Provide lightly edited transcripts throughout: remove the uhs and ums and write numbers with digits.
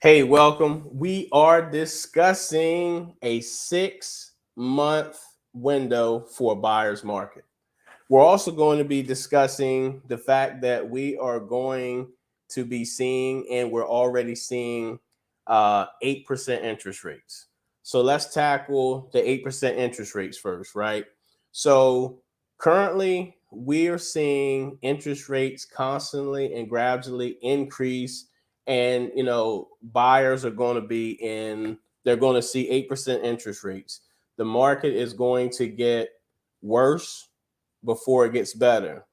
Hey, welcome. We are discussing a 6 month window for a buyer's market. We're also going to be discussing the fact that we are going to be seeing, and we're already seeing, 8% interest rates. So let's tackle the 8% interest rates first, right? So currently, we are seeing interest rates constantly and gradually increase. And, buyers are going to be they're going to see 8% interest rates. The market is going to get worse before it gets better.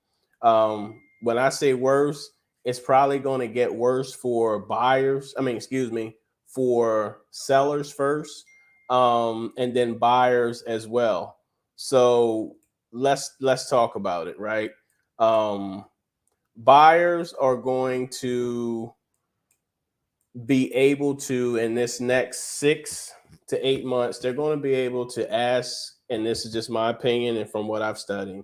When I say worse, it's probably going to get worse for buyers. I mean, excuse me, for sellers first, and then buyers as well. So let's talk about it, right? Um, Buyers are going to be able to, in this next 6 to 8 months, they're going to be able to ask, and this is just my opinion and from what I've studied,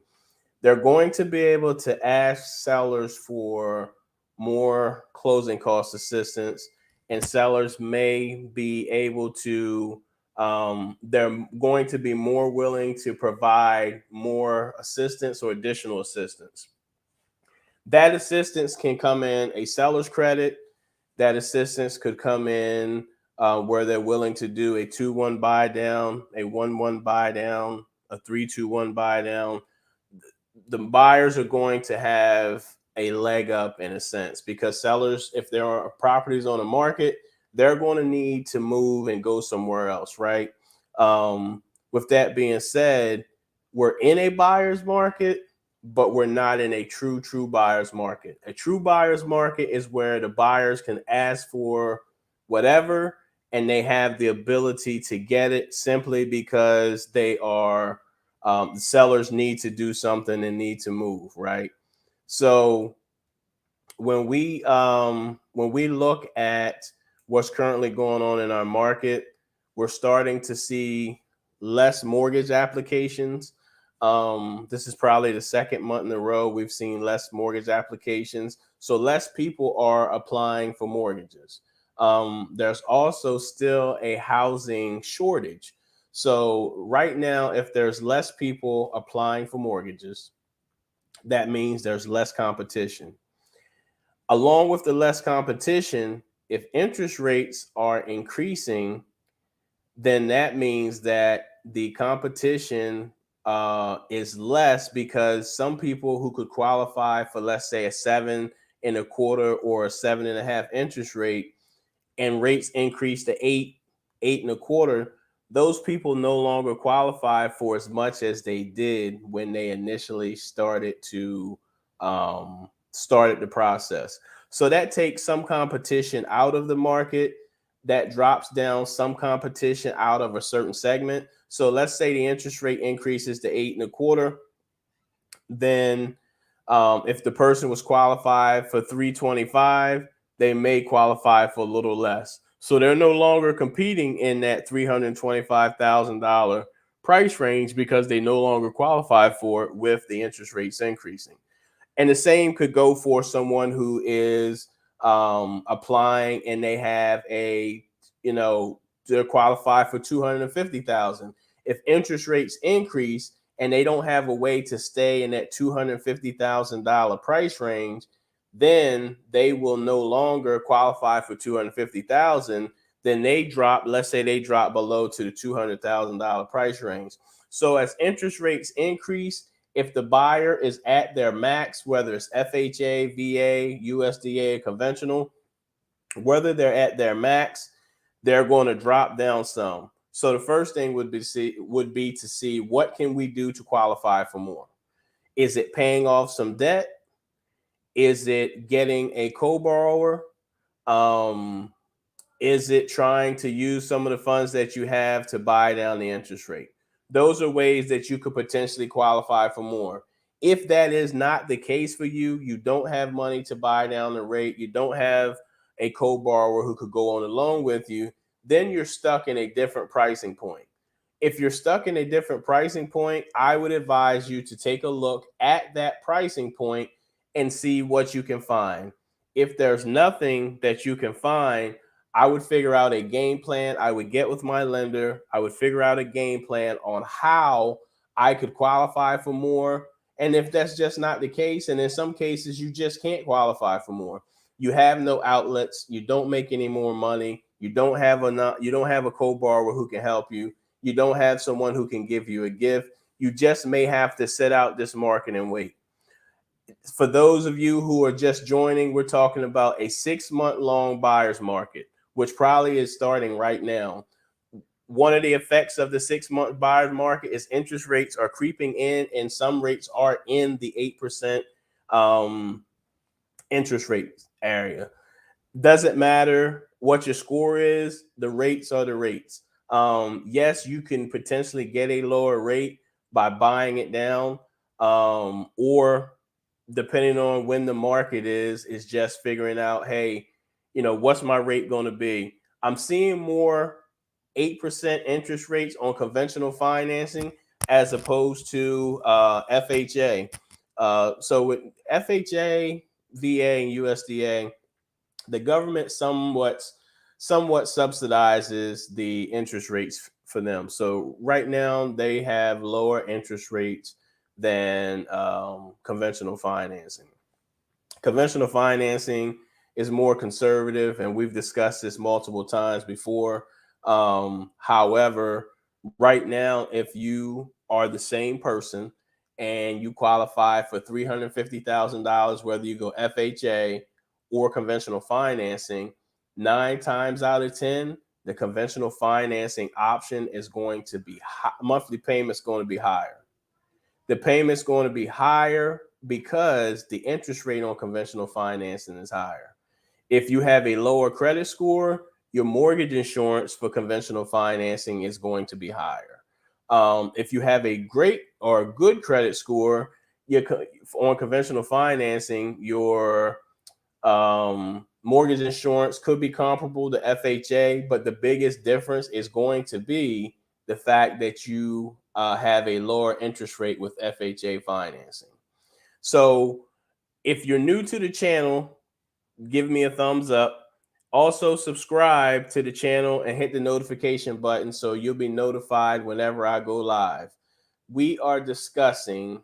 they're going to be able to ask sellers for more closing cost assistance, and sellers may be able to, they're going to be more willing to provide more assistance or additional assistance. That assistance can come in a seller's credit. That assistance could come in where they're willing to do a 2-1 buy down, a 1-1 buy down, a 3-2-1 buy down. The buyers are going to have a leg up in a sense, because sellers, if there are properties on the market, they're going to need to move and go somewhere else, right? With that being said, we're in a buyer's market, but we're not in a true buyer's market. A true buyer's market is where the buyers can ask for whatever, and they have the ability to get it simply because the sellers need to do something and need to move, right? So when we look at what's currently going on in our market, we're starting to see less mortgage applications. This is probably the second month in a row we've seen less mortgage applications. So less people are applying for mortgages. There's also still a housing shortage. So right now, if there's less people applying for mortgages, that means there's less competition. Along with the less competition, if interest rates are increasing, then that means that the competition is less, because some people who could qualify for, let's say, a 7.25 or a 7.5 interest rate, and rates increase to 8.25, those people no longer qualify for as much as they did when they initially started the process. So that takes some competition out of the market. That drops down some competition out of a certain segment. So let's say the interest rate increases to 8.25, then if the person was qualified for 325, they may qualify for a little less. So they're no longer competing in that $325,000 price range, because they no longer qualify for it with the interest rates increasing. And the same could go for someone who is applying, and they have they're qualified for 250,000. If interest rates increase and they don't have a way to stay in that $250,000 price range, then they will no longer qualify for 250,000. Then they drop, let's say they drop below to the $200,000 price range. So as interest rates increase, if the buyer is at their max, whether it's FHA, VA, USDA, conventional, whether they're at their max, they're going to drop down some. So the first thing would be to see, what can we do to qualify for more? Is it paying off some debt? Is it getting a co-borrower? Um, is it trying to use some of the funds that you have to buy down the interest rate? Those are ways that you could potentially qualify for more. If that is not the case for you, you don't have money to buy down the rate, you don't have a co-borrower who could go on a loan with you, then you're stuck in a different pricing point. If you're stuck in a different pricing point, I would advise you to take a look at that pricing point and see what you can find. If there's nothing that you can find, I would figure out a game plan. I would get with my lender. I would figure out a game plan on how I could qualify for more. And if that's just not the case, and in some cases you just can't qualify for more, you have no outlets, you don't make any more money, you don't have a co-borrower who can help you, you don't have someone who can give you a gift, you just may have to sit out this market and wait. For those of you who are just joining, we're talking about a 6-month long buyer's market, which probably is starting right now. One of the effects of the 6-month buyer's market is interest rates are creeping in, and some rates are in the 8% interest rate area. Doesn't matter what your score is, the rates are the rates. Yes, you can potentially get a lower rate by buying it down, or depending on when the market is just figuring out, hey, what's my rate going to be? I'm seeing more 8% interest rates on conventional financing as opposed to FHA. So with FHA, VA, and USDA, the government somewhat subsidizes the interest rates for them. So right now they have lower interest rates than conventional financing. Conventional financing is more conservative, and we've discussed this multiple times before. However, right now, if you are the same person and you qualify for $350,000, whether you go FHA or conventional financing, 9 times out of 10, the conventional financing option is going to be monthly payments going to be higher. The payment's going to be higher because the interest rate on conventional financing is higher. If you have a lower credit score, your mortgage insurance for conventional financing is going to be higher. If you have a great or a good credit score, on conventional financing, your mortgage insurance could be comparable to FHA, but the biggest difference is going to be the fact that you have a lower interest rate with FHA financing. So if you're new to the channel, give me a thumbs up. Also subscribe to the channel and hit the notification button so you'll be notified whenever I go live. We are discussing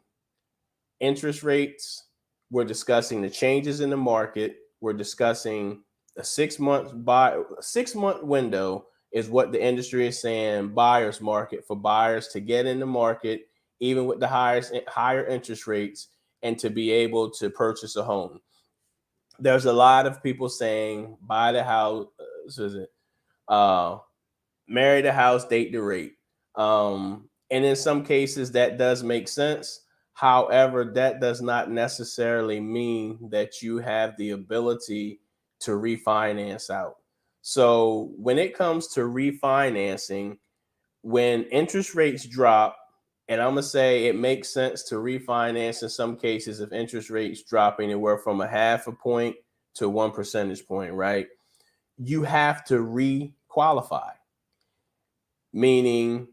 interest rates. We're discussing the changes in the market. We're discussing a 6-month window is what the industry is saying, buyer's market, for buyers to get in the market, even with the higher interest rates, and to be able to purchase a home. There's a lot of people saying buy the house, marry the house, date the rate. And in some cases that does make sense. However, that does not necessarily mean that you have the ability to refinance out. So when it comes to refinancing, when interest rates drop, and I'm going to say it makes sense to refinance in some cases if interest rates drop anywhere from 0.5 point to 1 percentage point, right? You have to re-qualify. Meaning,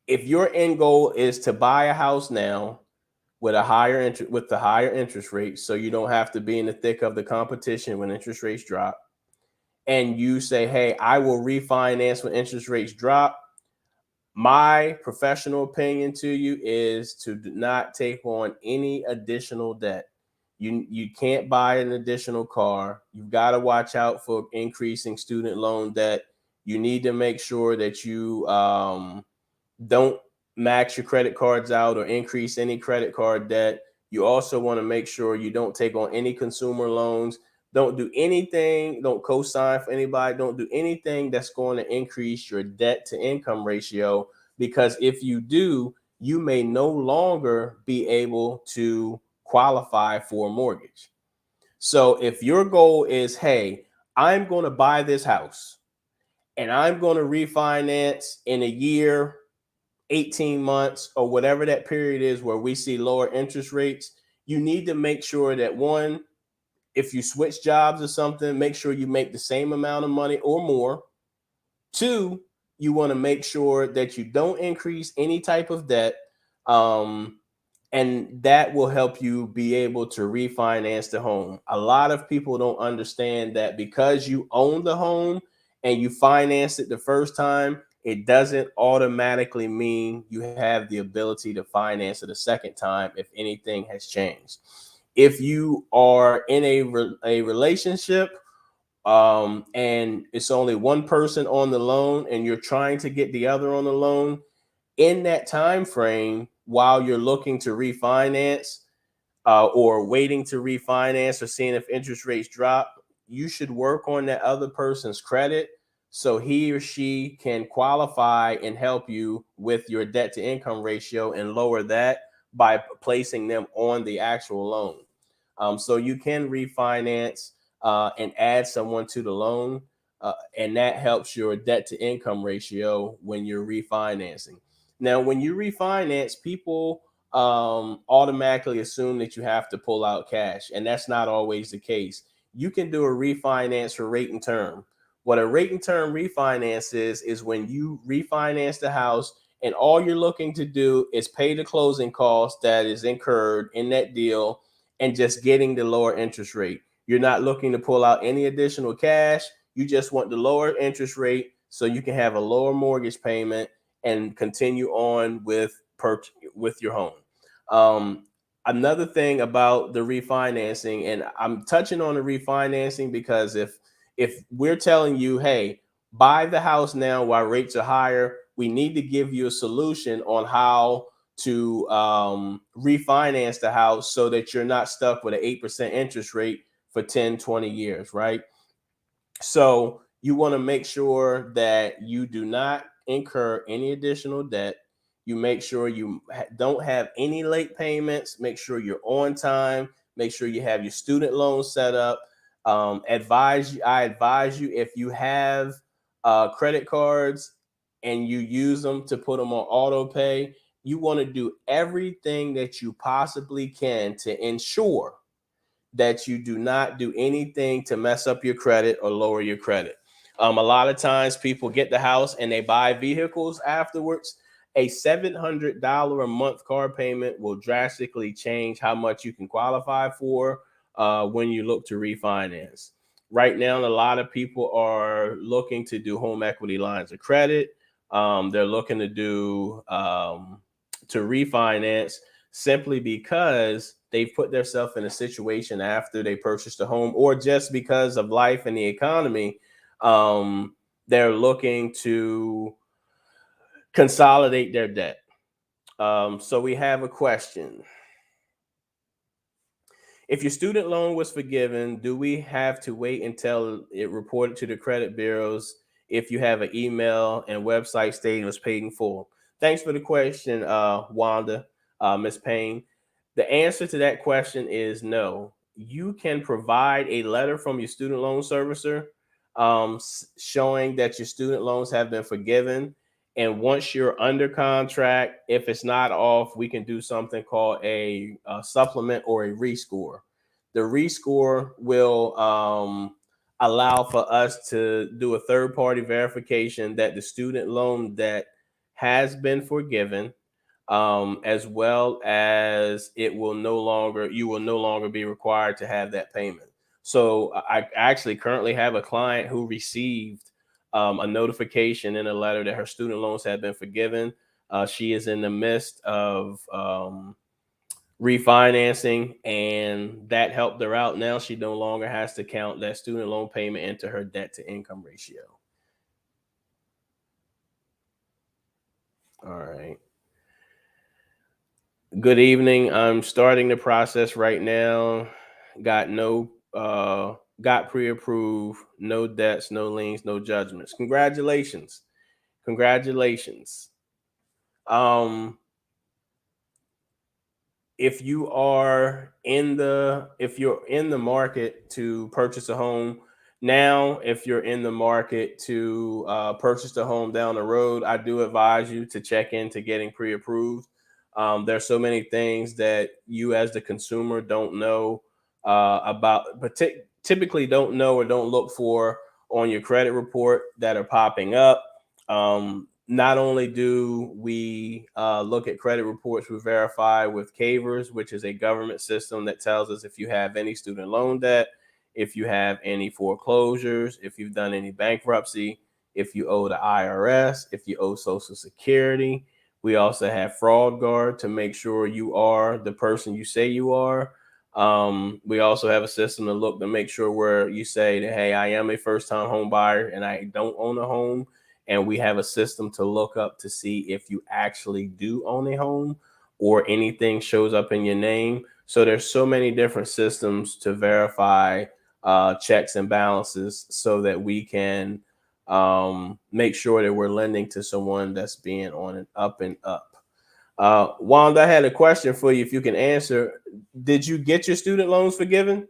if your end goal is to buy a house now with the higher interest rates, so you don't have to be in the thick of the competition when interest rates drop, and you say, hey, I will refinance when interest rates drop, my professional opinion to you is to not take on any additional debt. You can't buy an additional car. You've got to watch out for increasing student loan debt. You need to make sure that you don't max your credit cards out or increase any credit card debt. You also want to make sure you don't take on any consumer loans. Don't do anything. Don't co-sign for anybody. Don't do anything that's going to increase your debt to income ratio, because if you do, you may no longer be able to qualify for a mortgage. So if your goal is, hey, I'm going to buy this house and I'm going to refinance in a year, 18 months, or whatever that period is where we see lower interest rates, you need to make sure that, one, if you switch jobs or something, make sure you make the same amount of money or more. 2, you want to make sure that you don't increase any type of debt. And that will help you be able to refinance the home. A lot of people don't understand that because you own the home and you finance it the first time, it doesn't automatically mean you have the ability to finance it a second time if anything has changed. If you are in a relationship, and it's only one person on the loan and you're trying to get the other on the loan, in that time frame while you're looking to refinance, or waiting to refinance or seeing if interest rates drop, you should work on that other person's credit so he or she can qualify and help you with your debt to income ratio and lower that by placing them on the actual loan. So you can refinance and add someone to the loan, and that helps your debt to income ratio when you're refinancing. Now, when you refinance, people automatically assume that you have to pull out cash, and that's not always the case. You can do a refinance for rate and term. What a rate and term refinance is when you refinance the house and all you're looking to do is pay the closing cost that is incurred in that deal and just getting the lower interest rate. You're not looking to pull out any additional cash. You just want the lower interest rate so you can have a lower mortgage payment and continue on with your home. Um, Another thing about the refinancing, and I'm touching on the refinancing because if we're telling you, hey, buy the house now while rates are higher, we need to give you a solution on how to refinance the house so that you're not stuck with an 8% interest rate for 10, 20 years, right? So you want to make sure that you do not incur any additional debt. You make sure you don't have any late payments. Make sure you're on time. Make sure you have your student loan set up. I advise you, if you have credit cards and you use them to put them on auto pay, you want to do everything that you possibly can to ensure that you do not do anything to mess up your credit or lower your credit. A lot of times people get the house and they buy vehicles afterwards. A $700 a month car payment will drastically change how much you can qualify for when you look to refinance. Right now, a lot of people are looking to do home equity lines of credit. They're looking to do to refinance simply because they've put themselves in a situation after they purchased a home, or just because of life and the economy. They're looking to consolidate their debt. So we have a question. If your student loan was forgiven, do we have to wait until it reported to the credit bureaus if you have an email and website stating it was paid in full? Thanks for the question, Wanda, Miss Payne. The answer to that question is no. You can provide a letter from your student loan servicer showing that your student loans have been forgiven. And once you're under contract, if it's not off, we can do something called a supplement or a rescore. The rescore will allow for us to do a third party verification that the student loan debt has been forgiven, as well as you will no longer be required to have that payment. So I actually currently have a client who received a notification in a letter that her student loans have been forgiven. She is in the midst of refinancing, and that helped her out. Now she no longer has to count that student loan payment into her debt to income ratio. All right. Good evening. I'm starting the process right now. Got no got pre-approved, no debts, no liens, no judgments. Congratulations. Congratulations. Um if you're in the market to purchase a home now, if you're in the market to purchase a home down the road, I do advise you to check into getting pre-approved. There's so many things that you as the consumer don't know about, but typically don't know or don't look for on your credit report that are popping up. Not only do we look at credit reports, we verify with Cavers, which is a government system that tells us if you have any student loan debt, if you have any foreclosures, if you've done any bankruptcy, if you owe the IRS, if you owe Social Security. We also have Fraud Guard to make sure you are the person you say you are. We also have a system to look to make sure where you say that, hey, I am a first time home buyer and I don't own a home. And we have a system to look up to see if you actually do own a home or anything shows up in your name. So there's so many different systems to verify checks and balances so that we can make sure that we're lending to someone that's being on an up and up. Wanda, I had a question for you if you can answer. Did you get your student loans forgiven?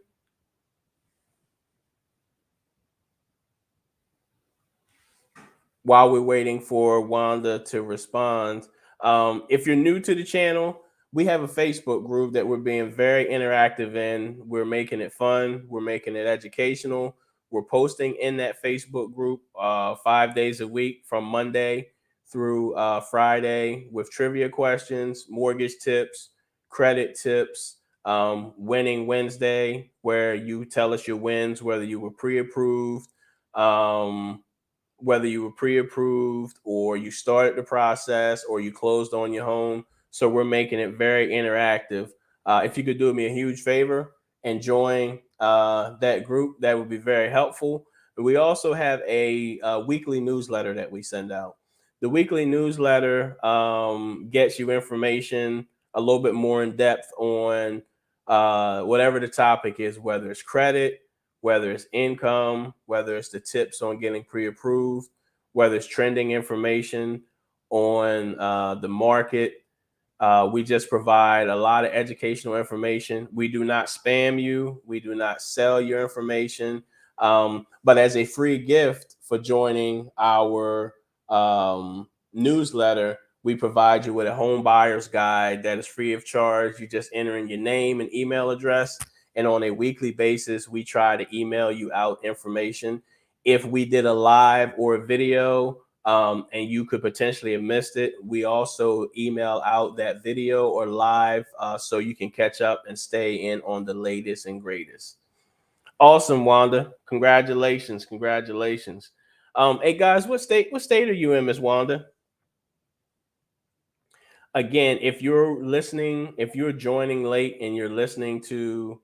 While we're waiting for Wanda to respond, if you're new to the channel, we have a Facebook group that we're being very interactive in. We're making it fun, we're making it educational. We're posting in that Facebook group 5 days a week from Monday through Friday with trivia questions, mortgage tips, credit tips, winning Wednesday, where you tell us your wins, whether you were pre-approved, um, whether you were pre-approved or you started the process or you closed on your home. So we're making it very interactive. If you could do me a huge favor and join that group, that would be very helpful. But we also have a weekly newsletter that we send out. The weekly newsletter gets you information a little bit more in depth on whatever the topic is, whether it's credit, whether it's income, whether it's the tips on getting pre-approved, whether it's trending information on the market. We just provide a lot of educational information. We do not spam you. We do not sell your information. But as a free gift for joining our newsletter, we provide you with a home buyer's guide that is free of charge. You just enter in your name and email address. And on a weekly basis, we try to email you out information. If we did a live or a video and you could potentially have missed it, we also email out that video or live so you can catch up and stay in on the latest and greatest. Awesome, Wanda. Congratulations. Congratulations. Hey guys, what state are you in, Miss Wanda? Again, if you're joining late and you're listening to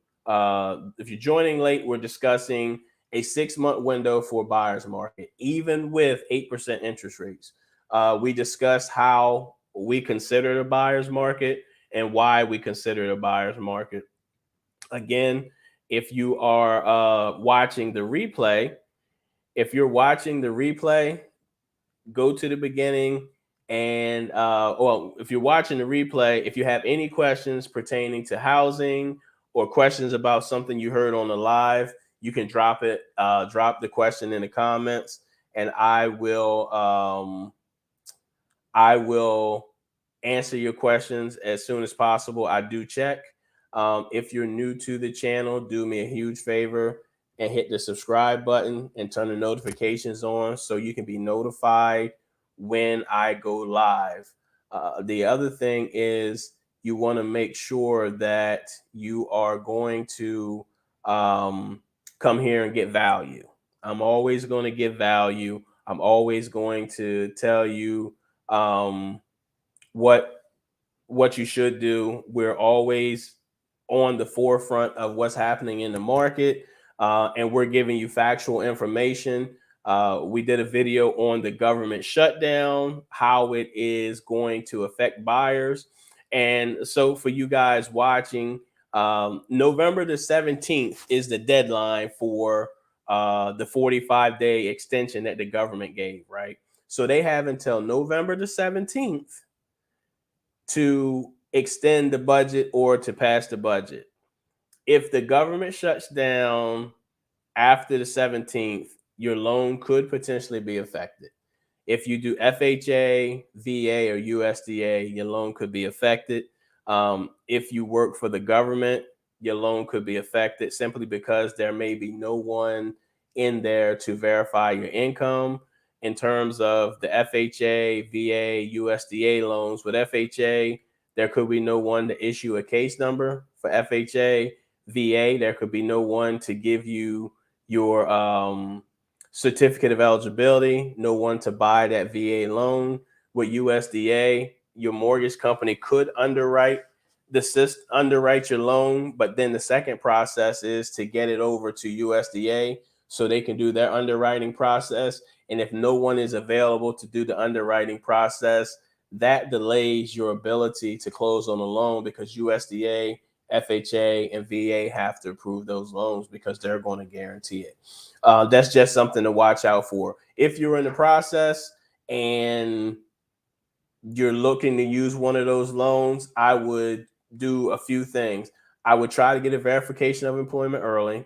if you're joining late, we're discussing a 6 month window for buyer's market, even with 8% interest rates. We discuss how we consider the buyer's market and why we consider the buyer's market. Again, if you are watching the replay, if you're watching the replay, go to the beginning and well, if you're watching the replay, if you have any questions pertaining to housing or questions about something you heard on the live, you can drop the question in the comments, and I will answer your questions as soon as possible. I do check. If you're new to the channel, do me a huge favor and hit the subscribe button and turn the notifications on so you can be notified when I go live. The other thing is you want to make sure that you are going to come here and get value. I'm always going to give value. I'm always going to tell you um, what what you should do. We're always on the forefront of what's happening in the market, and we're giving you factual information. We did a video on the government shutdown, how it is going to affect buyers. And so, for you guys watching, November the 17th is the deadline for the 45-day extension that the government gave, right? So, they have until November the 17th to extend the budget or to pass the budget. If the government shuts down after the 17th, your loan could potentially be affected. If you do FHA, VA, or USDA, your loan could be affected. If you work for the government, your loan could be affected simply because there may be no one in there to verify your income. in terms of the FHA, VA, USDA loans. With FHA, there could be no one to issue a case number. For FHA, VA, there could be no one to give you your certificate of eligibility, no one to buy that VA loan. With USDA, your mortgage company could underwrite your loan, but then the second process is to get it over to USDA so they can do their underwriting process. And if no one is available to do the underwriting process, that delays your ability to close on a loan, because USDA, FHA, and VA have to approve those loans because they're going to guarantee it. That's just something to watch out for. If you're in the process and you're looking to use one of those loans, I would do a few things. I would try to get a verification of employment early.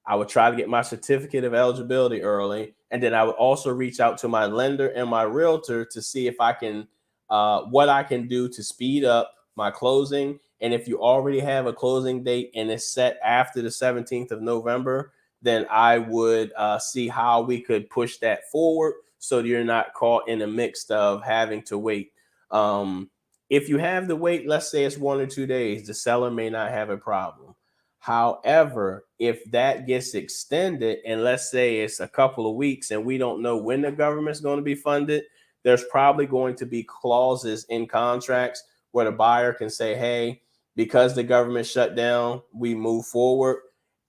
I would try to get my certificate of eligibility early. And then I would also reach out to my lender and my realtor to see if I can, what I can do to speed up my closing. And if you already have a closing date and it's set after the 17th of November, then I would see how we could push that forward so that you're not caught in the mix of having to wait. Um, if you have to wait, let's say it's 1 or 2 days, the seller may not have a problem. However, if that gets extended, and let's say it's a couple of weeks and we don't know when the government's going to be funded, there's probably going to be clauses in contracts where the buyer can say, hey, because the government shut down, we move forward.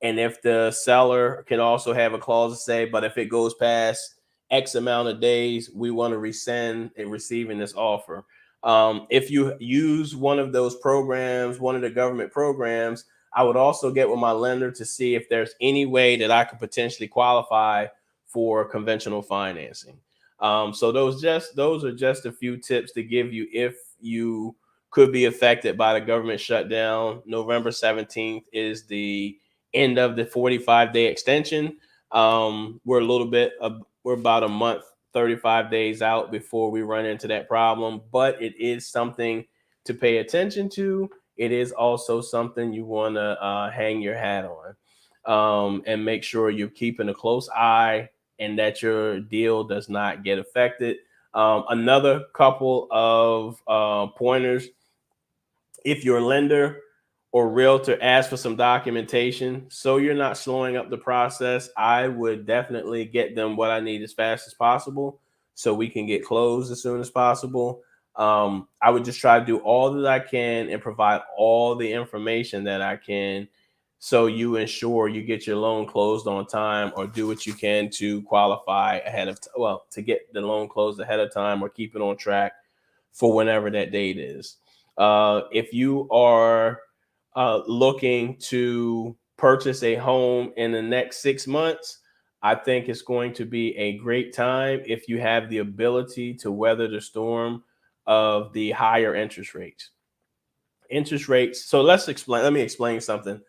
And if the seller can also have a clause to say, but if it goes past X amount of days, we want to rescind and receiving this offer. If you use one of those programs, one of the government programs, I would also get with my lender to see if there's any way that I could potentially qualify for conventional financing. So those are just a few tips to give you if you could be affected by the government shutdown. November 17th is the end of the 45-day extension. We're about a month, 35 days out before we run into that problem, but it is something to pay attention to. It is also something you want to hang your hat on, and make sure you're keeping a close eye and that your deal does not get affected. Another couple of pointers: if your lender or realtor asks for some documentation, so you're not slowing up the process, I would definitely get them what I need as fast as possible so we can get closed as soon as possible. I would just try to do all that I can and provide all the information that I can so you ensure you get your loan closed on time, or do what you can to qualify to get the loan closed ahead of time or keep it on track for whenever that date is. If you are looking to purchase a home in the next 6 months, I think it's going to be a great time if you have the ability to weather the storm of the higher interest rates. Interest rates. So let me explain something.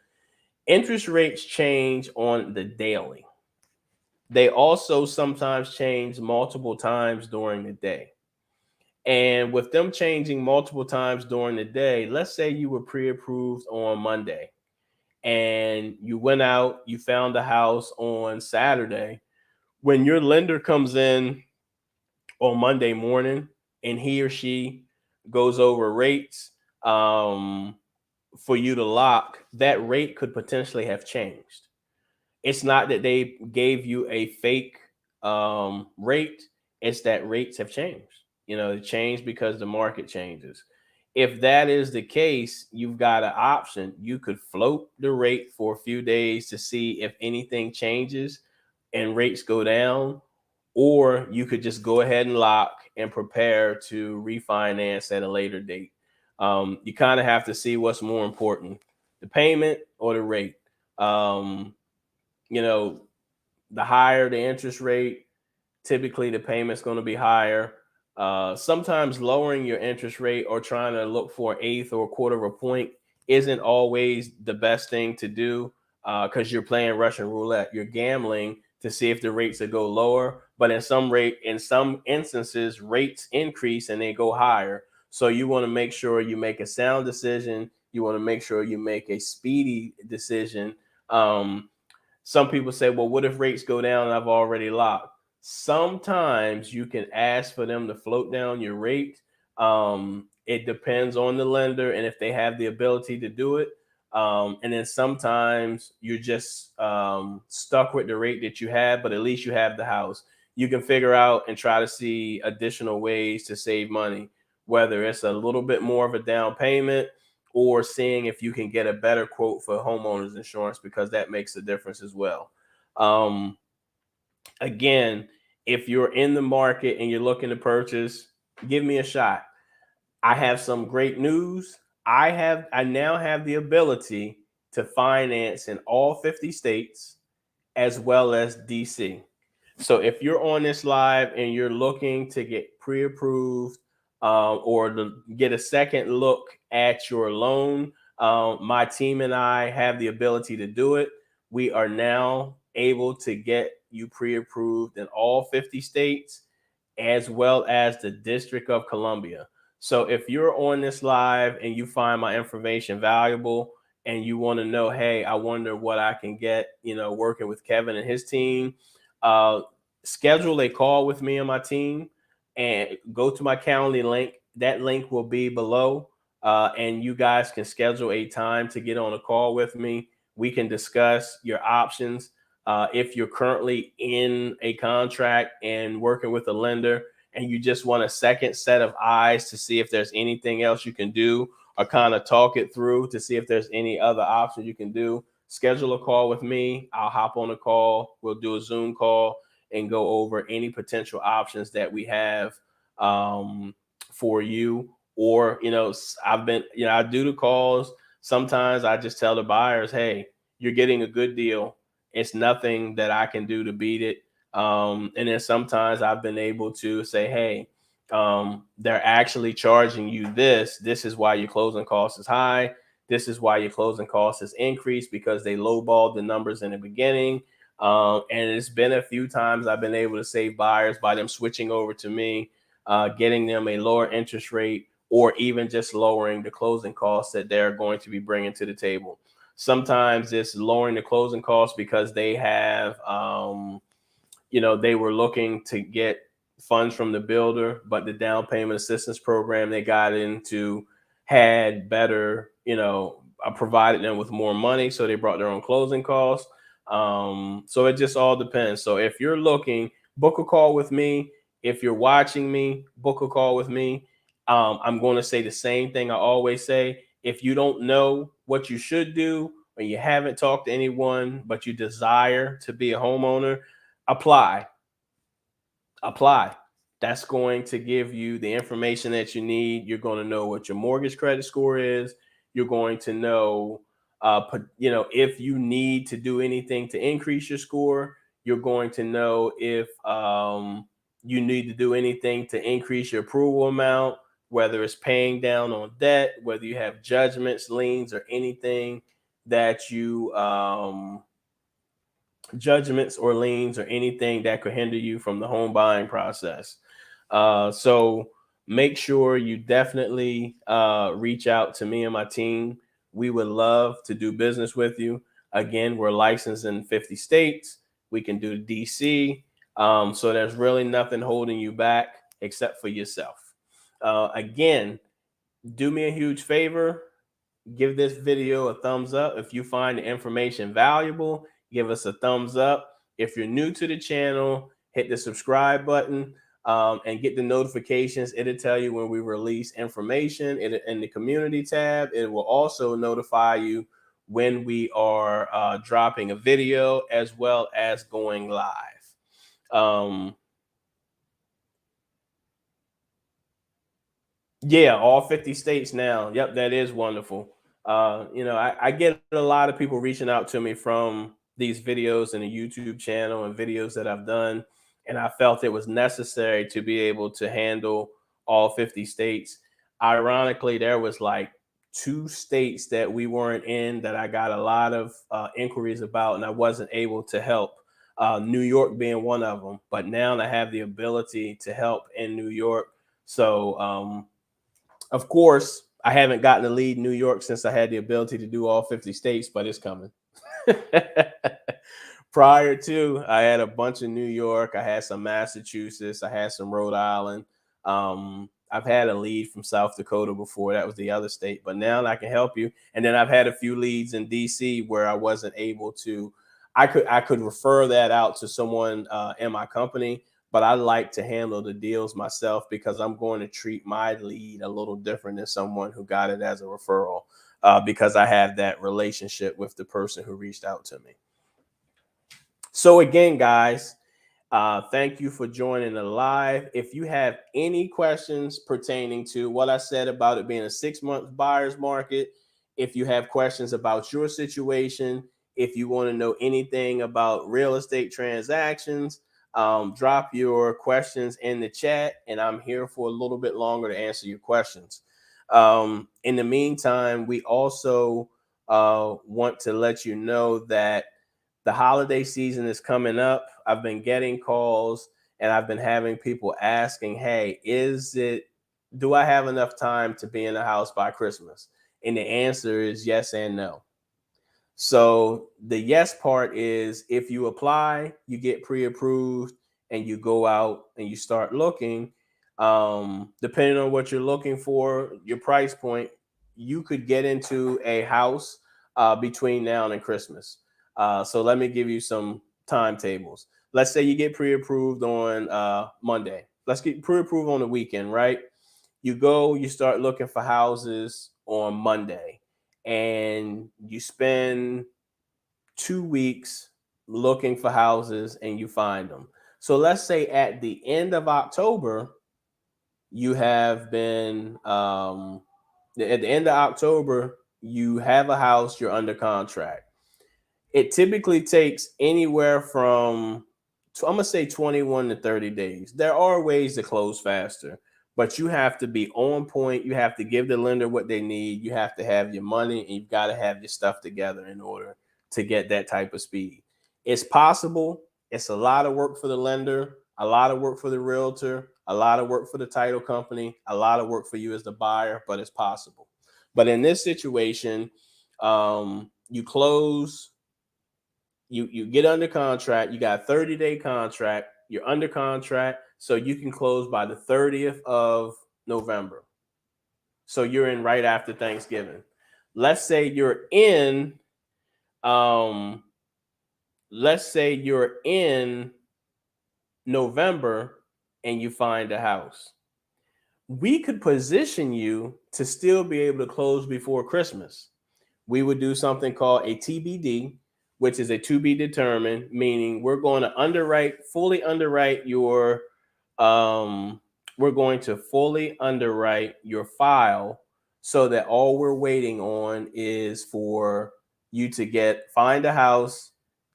Interest rates change on the daily. They also sometimes change multiple times during the day. And with them changing multiple times during the day, let's say you were pre-approved on Monday and you went out, you found a house on Saturday. When your lender comes in on Monday morning and he or she goes over rates for you to lock, that rate could potentially have changed. It's not that they gave you a fake rate, it's that rates have changed. They change because the market changes. If that is the case, you've got an option. You could float the rate for a few days to see if anything changes and rates go down, or you could just go ahead and lock and prepare to refinance at a later date. You kind of have to see what's more important, the payment or the rate. Um, you know, the higher the interest rate, typically the payment's going to be higher. Sometimes lowering your interest rate or trying to look for an eighth or a quarter of a point isn't always the best thing to do, because you're playing Russian roulette. You're gambling to see if the rates will go lower, but in some instances, rates increase and they go higher. So you want to make sure you make a sound decision. You want to make sure you make a speedy decision. Some people say, well, what if rates go down and I've already locked? Sometimes you can ask for them to float down your rate. It depends on the lender and if they have the ability to do it. And then sometimes you're just stuck with the rate that you have, but at least you have the house. You can figure out and try to see additional ways to save money, whether it's a little bit more of a down payment or seeing if you can get a better quote for homeowners insurance, because that makes a difference as well. Um, Again, if you're in the market and you're looking to purchase, give me a shot. I have some great news. I now have the ability to finance in all 50 states as well as DC. So if you're on this live and you're looking to get pre-approved or to get a second look at your loan, my team and I have the ability to do it. We are now able to get you pre-approved in all 50 states as well as the District of Columbia. So if you're on this live and you find my information valuable and you want to know, hey, I wonder what I can get, working with Kevin and his team, uh, schedule a call with me and my team and go to my Calendly link. That link will be below. And you guys can schedule a time to get on a call with me. We can discuss your options. If you're currently in a contract and working with a lender and you just want a second set of eyes to see if there's anything else you can do or kind of talk it through to see if there's any other options you can do, schedule a call with me. I'll hop on a call. We'll do a Zoom call and go over any potential options that we have for you. Or, I do the calls. Sometimes I just tell the buyers, hey, you're getting a good deal. It's nothing that I can do to beat it. And then sometimes I've been able to say, hey, they're actually charging you this. This is why your closing cost is high. This is why your closing cost is increased because they lowballed the numbers in the beginning. And it's been a few times I've been able to save buyers by them switching over to me, getting them a lower interest rate, or even just lowering the closing costs that they're going to be bringing to the table. Sometimes it's lowering the closing costs because they have, they were looking to get funds from the builder, but the down payment assistance program they got into had better, provided them with more money. So they brought their own closing costs. So it just all depends. So if you're looking, book a call with me. If you're watching me, book a call with me. I'm going to say the same thing I always say. If you don't know what you should do, or you haven't talked to anyone, but you desire to be a homeowner, apply. Apply. That's going to give you the information that you need. You're going to know what your mortgage credit score is. You're going to know, if you need to do anything to increase your score. You're going to know if you need to do anything to increase your approval amount, whether it's paying down on debt, whether you have judgments, liens, or anything that you judgments or liens or anything that could hinder you from the home buying process. So make sure you definitely reach out to me and my team. We would love to do business with you. Again, we're licensed in 50 states. We can do DC. So there's really nothing holding you back except for yourself. Again, do me a huge favor. Give this video a thumbs up. If you find the information valuable, give us a thumbs up. If you're new to the channel, hit the subscribe button and get the notifications. It'll tell you when we release information in the community tab. It will also notify you when we are dropping a video as well as going live. Yeah, all 50 states now. Yep, that is wonderful. I get a lot of people reaching out to me from these videos in the YouTube channel and videos that I've done. And I felt it was necessary to be able to handle all 50 states. Ironically, there was like 2 states that we weren't in that I got a lot of inquiries about, and I wasn't able to help. New York being one of them. But now I have the ability to help in New York. So, of course, I haven't gotten to lead New York since I had the ability to do all 50 states, but it's coming. Prior to, I had a bunch of New York, I had some Massachusetts, I had some Rhode Island. I've had a lead from South Dakota before. That was the other state, but now I can help you. And then I've had a few leads in DC where I wasn't able to. I could refer that out to someone in my company, but I like to handle the deals myself because I'm going to treat my lead a little different than someone who got it as a referral, because I have that relationship with the person who reached out to me. So again, guys, thank you for joining the live. If you have any questions pertaining to what I said about it being a 6-month buyer's market, if you have questions about your situation, if you want to know anything about real estate transactions, drop your questions in the chat, and I'm here for a little bit longer to answer your questions. In the meantime, we also want to let you know that the holiday season is coming up. I've been getting calls and I've been having people asking, hey, do I have enough time to be in the house by Christmas? And the answer is yes and no. So the yes part is if you apply, you get pre-approved, and you go out and you start looking. Depending on what you're looking for, your price point, you could get into a house between now and Christmas. So let me give you some timetables. Let's say you get pre-approved on Monday. Let's get pre-approved on the weekend, right? You go, you start looking for houses on Monday, and you spend 2 weeks looking for houses and you find them. So let's say at the end of October, you have been, at the end of October, you have a house, you're under contract. It typically takes anywhere from, I'm gonna say 21 to 30 days. There are ways to close faster, but you have to be on point. You have to give the lender what they need. You have to have your money, and you've got to have your stuff together in order to get that type of speed. It's possible. It's a lot of work for the lender, a lot of work for the realtor, a lot of work for the title company, a lot of work for you as the buyer, but it's possible. But in this situation, you close, you get under contract, you got a 30-day contract, you're under contract, so you can close by the 30th of November. So you're in right after Thanksgiving. Let's say you're in um let's say you're in November and you find a house. We could position you to still be able to close before Christmas. We would do something called a TBD, which is a to be determined, meaning we're going to fully underwrite your, um, we're going to fully underwrite your file so that all we're waiting on is for you to find a house,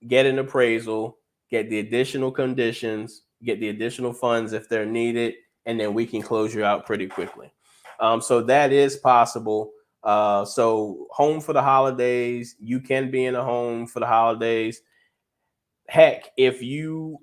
get an appraisal, get the additional conditions, get the additional funds if they're needed, and then we can close you out pretty quickly. So that is possible. So home for the holidays, you can be in a home for the holidays. Heck, if you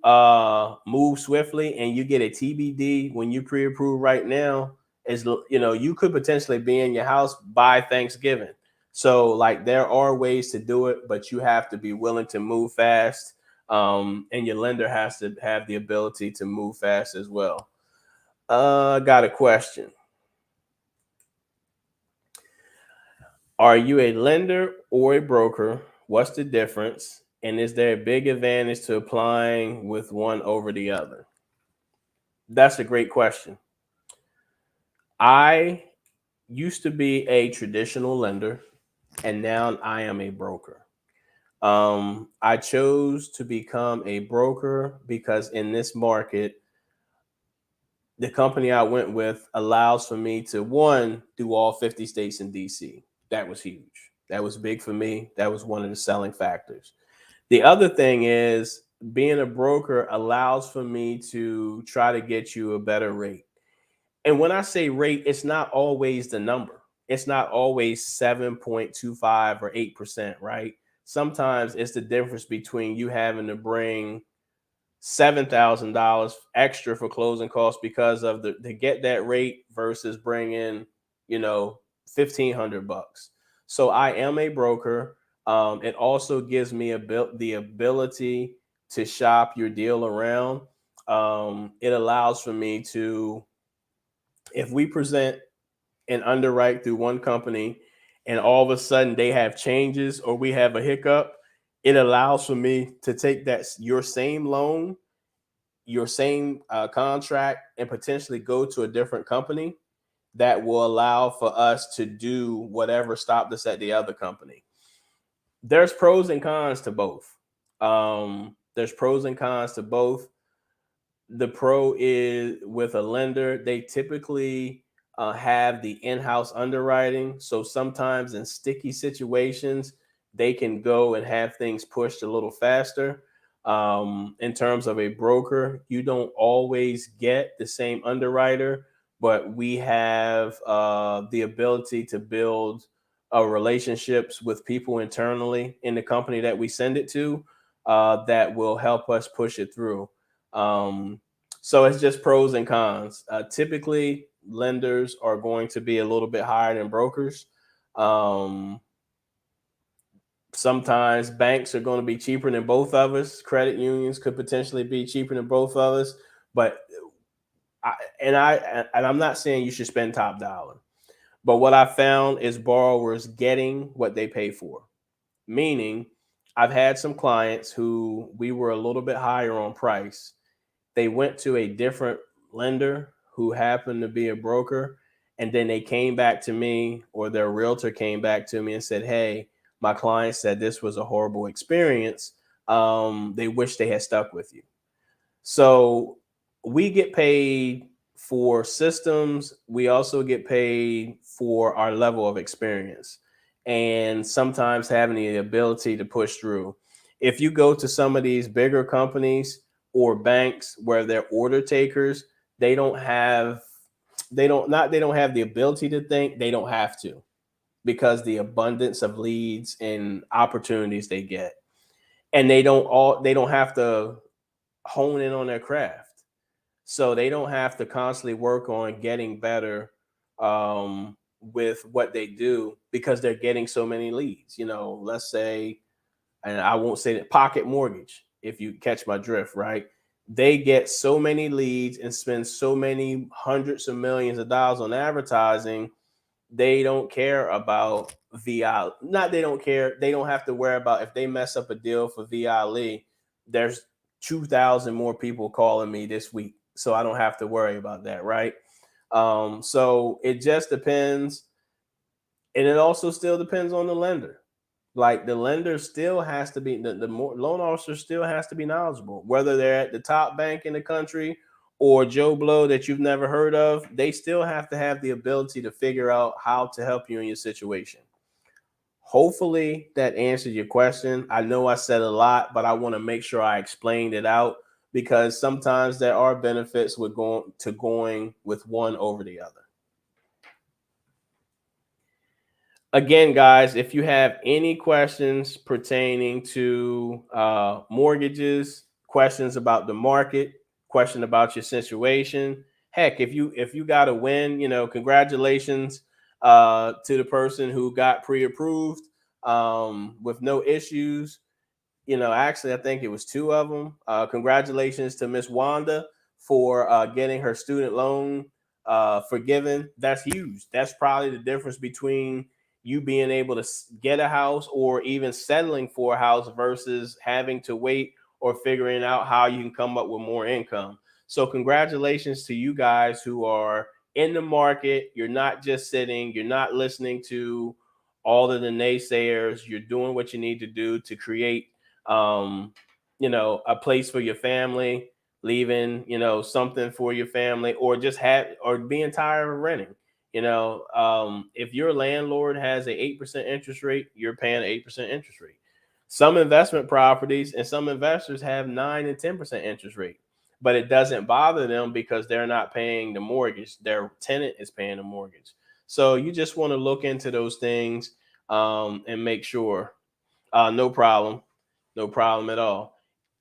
move swiftly and you get a TBD when you pre-approve right now, you could potentially be in your house by Thanksgiving. So like there are ways to do it, but you have to be willing to move fast. And your lender has to have the ability to move fast as well. Got a question. Are you a lender or a broker? What's the difference? And is there a big advantage to applying with one over the other? That's a great question. I used to be a traditional lender, and now I am a broker. I chose to become a broker because in this market, the company I went with allows for me to, one, do all 50 states in DC. That was huge. That was big for me. That was one of the selling factors. The other thing is being a broker allows for me to try to get you a better rate. And when I say rate, it's not always the number. It's not always 7.25 or 8%, right? Sometimes it's the difference between you having to bring $7,000 extra for closing costs because of to get that rate versus bringing, $1,500. So I am a broker. It also gives me the ability to shop your deal around. It allows for me to, if we present and underwrite through one company and all of a sudden they have changes or we have a hiccup, it allows for me to take that your same loan, your same contract, and potentially go to a different company that will allow for us to do whatever stopped us at the other company. There's pros and cons to both. There's pros and cons to both. The pro is with a lender, they typically have the in-house underwriting. So sometimes in sticky situations, they can go and have things pushed a little faster. In terms of a broker, you don't always get the same underwriter, but we have the ability to build relationships with people internally in the company that we send it to, that will help us push it through. Um, so it's just pros and cons. Typically, lenders are going to be a little bit higher than brokers. Um, Sometimes banks are going to be cheaper than both of us. Credit unions could potentially be cheaper than both of us. But I'm not saying you should spend top dollar. But what I found is borrowers getting what they pay for. Meaning, I've had some clients who we were a little bit higher on price. They went to a different lender who happened to be a broker, and then they came back to me, or their realtor came back to me and said, hey, my client said this was a horrible experience. They wish they had stuck with you. So we get paid for systems. We also get paid for our level of experience and sometimes having the ability to push through. If you go to some of these bigger companies or banks where they're order takers, they don't have they don't have the ability to think, they don't have to, because the abundance of leads and opportunities they get. And they don't have to hone in on their craft, so they don't have to constantly work on getting better with what they do because they're getting so many leads. Let's say, and I won't say that, Pocket Mortgage, if you catch my drift, right? They get so many leads and spend so many hundreds of millions of dollars on advertising. They don't care about VI. Not they don't care. They don't have to worry about if they mess up a deal for VI Lee. There's 2,000 more people calling me this week, so I don't have to worry about that, right? So it just depends, and it also still depends on the lender. Like, the lender still has to be the loan officer still has to be knowledgeable, whether they're at the top bank in the country or Joe Blow that you've never heard of. They still have to have the ability to figure out how to help you in your situation. Hopefully that answered your question. I know I said a lot, but I want to make sure I explained it out, because sometimes there are benefits with going with one over the other. Again, guys, if you have any questions pertaining to mortgages, questions about the market, question about your situation, heck, if you got a win, congratulations to the person who got pre-approved with no issues. Actually, I think it was two of them. Congratulations to Miss Wanda for getting her student loan forgiven. That's huge. That's probably the difference between you being able to get a house or even settling for a house versus having to wait or figuring out how you can come up with more income. So congratulations to you guys who are in the market. You're not just sitting, you're not listening to all of the naysayers. You're doing what you need to do to create um, a place for your family, leaving, something for your family, or just or being tired of renting. If your landlord has a 8% interest rate, you're paying an 8% interest rate. Some investment properties and some investors have 9 and 10% interest rate, but it doesn't bother them because they're not paying the mortgage. Their tenant is paying the mortgage. So you just want to look into those things and make sure. No problem. No problem at all.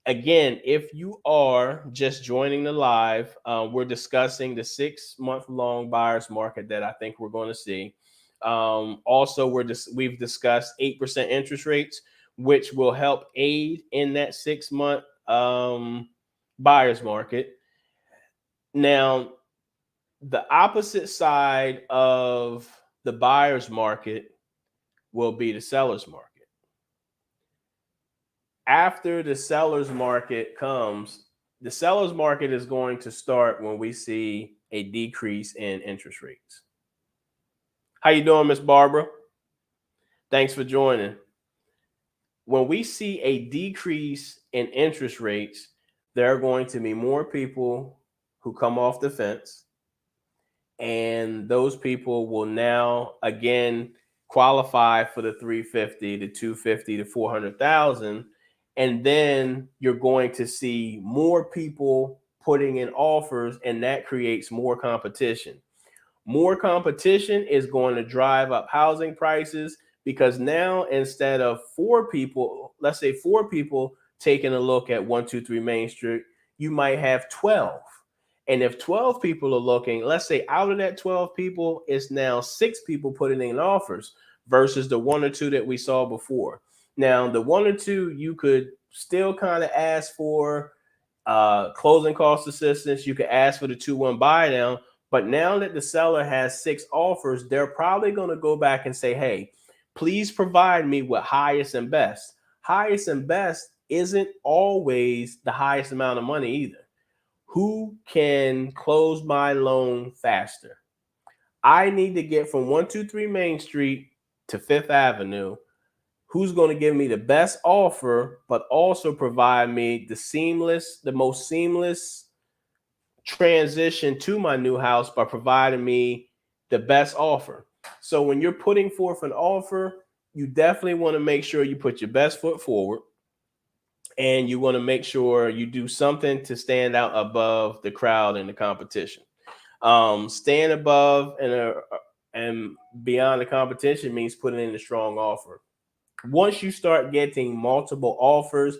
Again, if you are just joining the live, we're discussing the 6-month long buyer's market that I think we're going to see. Also, we've discussed 8% interest rates, which will help aid in that 6 month buyer's market. Now, the opposite side of the buyer's market will be the seller's market. After the seller's market comes, the seller's market is going to start when we see a decrease in interest rates. How you doing, Miss Barbara? Thanks for joining. When we see a decrease in interest rates, there are going to be more people who come off the fence, and those people will now again qualify for the 350, the 250, the 400,000, and then you're going to see more people putting in offers, and that creates more competition. More competition is going to drive up housing prices, because now instead of four people, let's say four people taking a look at 123 Main Street, you might have 12. And if 12 people are looking, let's say out of that 12 people, it's now 6 people putting in offers versus the 1 or 2 that we saw before. Now, the 1 or 2, you could still kind of ask for closing cost assistance. You could ask for the 2-1 buy down. But now that the seller has 6 offers, they're probably going to go back and say, hey, please provide me with highest and best. Highest and best isn't always the highest amount of money either. Who can close my loan faster? I need to get from 123 Main Street to 5th Avenue. Who's going to give me the best offer, but also provide me the most seamless transition to my new house by providing me the best offer? So when you're putting forth an offer, you definitely want to make sure you put your best foot forward, and you want to make sure you do something to stand out above the crowd and the competition. Staying above and beyond the competition means putting in a strong offer. Once you start getting multiple offers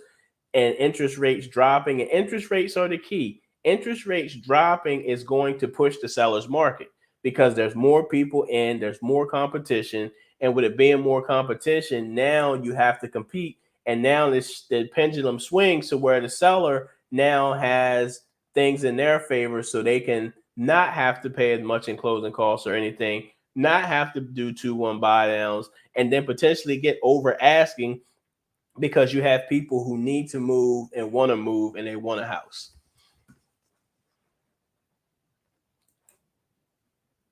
and interest rates dropping, and interest rates are the key. Interest rates dropping is going to push the seller's market, because there's more people in, there's more competition. And with it being more competition, now you have to compete. And now the pendulum swings to where the seller now has things in their favor, so they can not have to pay as much in closing costs or anything, not have to do 2-1 buy downs, and then potentially get over asking, because you have people who need to move and want to move and they want a house.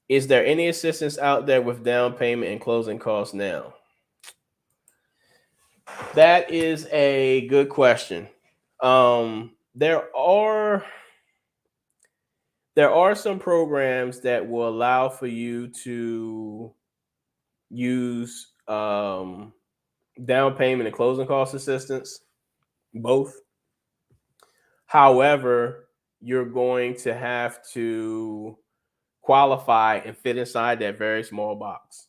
Is there any assistance out there with down payment and closing costs now? That is a good question. There are some programs that will allow for you to use down payment and closing cost assistance, both. However, you're going to have to qualify and fit inside that very small box.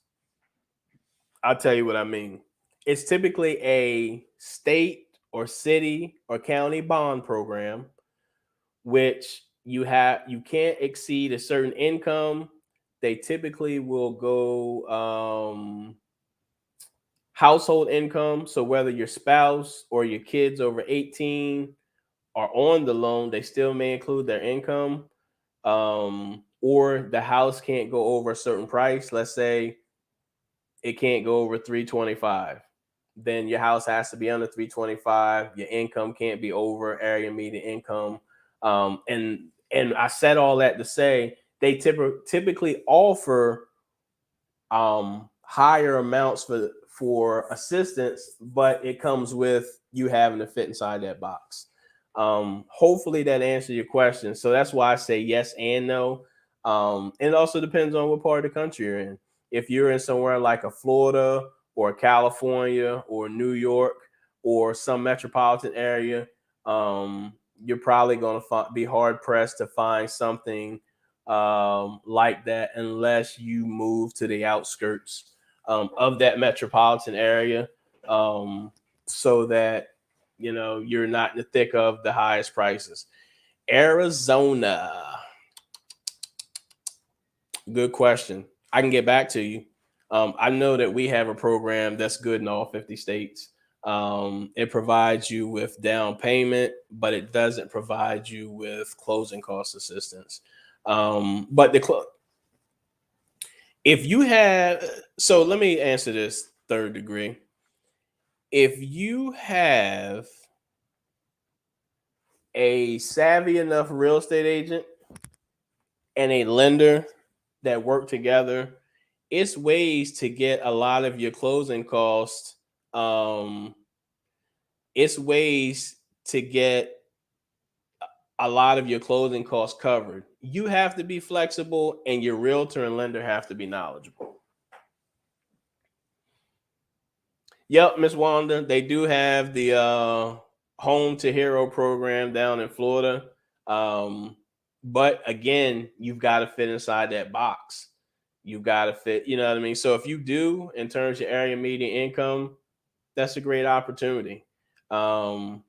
I'll tell you what I mean. It's typically a state or city or county bond program, which you can't exceed a certain income. They typically will go household income. So whether your spouse or your kids over 18 are on the loan, they still may include their income. Or the house can't go over a certain price. Let's say it can't go over 325. Then your house has to be under 325. Your income can't be over area median income. And I said all that to say they typically offer higher amounts for assistance, but it comes with you having to fit inside that box. Hopefully that answers your question. So that's why I say yes and no. And it also depends on what part of the country you're in. If you're in somewhere like a Florida or California or New York or some metropolitan area, you're probably going to be hard pressed to find something like that unless you move to the outskirts of that metropolitan area, so that you're not in the thick of the highest prices. Arizona. Good question. I can get back to you. I know that we have a program that's good in all 50 states. It provides you with down payment, but it doesn't provide you with closing cost assistance. But if you have, so let me answer this third degree. If you have a savvy enough real estate agent and a lender that work together, it's ways to get a lot of your closing costs. Um, it's ways to get a lot of your closing costs covered. You have to be flexible, and your realtor and lender have to be knowledgeable. Yep, Miss Wanda, they do have the Home to Hero program down in Florida. Um, but again, you've got to fit inside that box. You've got to fit, you know what I mean? So if you do, in terms of area median income, that's a great opportunity. Um,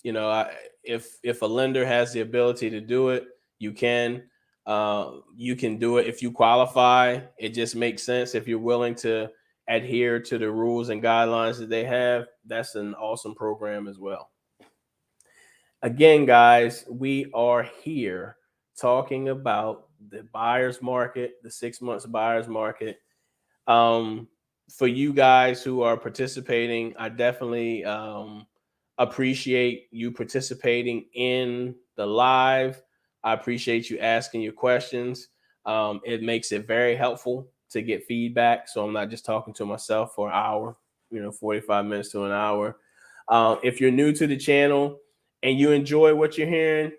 you know, if a lender has the ability to do it, you can. You can do it if you qualify. It just makes sense if you're willing to adhere to the rules and guidelines that they have. That's an awesome program as well. Again, guys, we are here talking about the buyer's market, the 6 months buyer's market. um, for you guys who are participating, I definitely appreciate you participating in the live. I appreciate you asking your questions. It makes it very helpful to get feedback, so I'm not just talking to myself for an hour, 45 minutes to an hour. If you're new to the channel and you enjoy what you're hearing,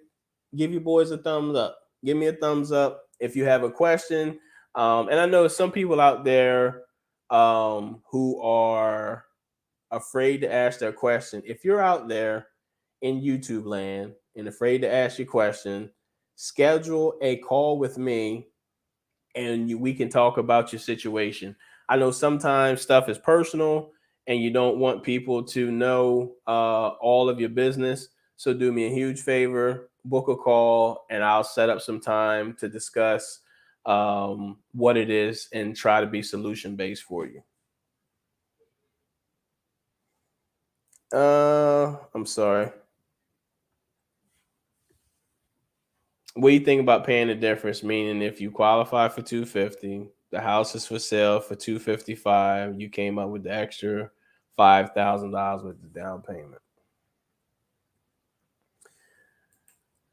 give you boys a thumbs up. Give me a thumbs up if you have a question. And I know some people out there who are afraid to ask their question. If you're out there in YouTube land and afraid to ask your question, schedule a call with me and we can talk about your situation. I know sometimes stuff is personal and you don't want people to know all of your business. So do me a huge favor, book a call, and I'll set up some time to discuss what it is and try to be solution based for you. I'm sorry. What do you think about paying the difference? Meaning, if you qualify for 250, the house is for sale for 255. You came up with the extra $5,000 with the down payment.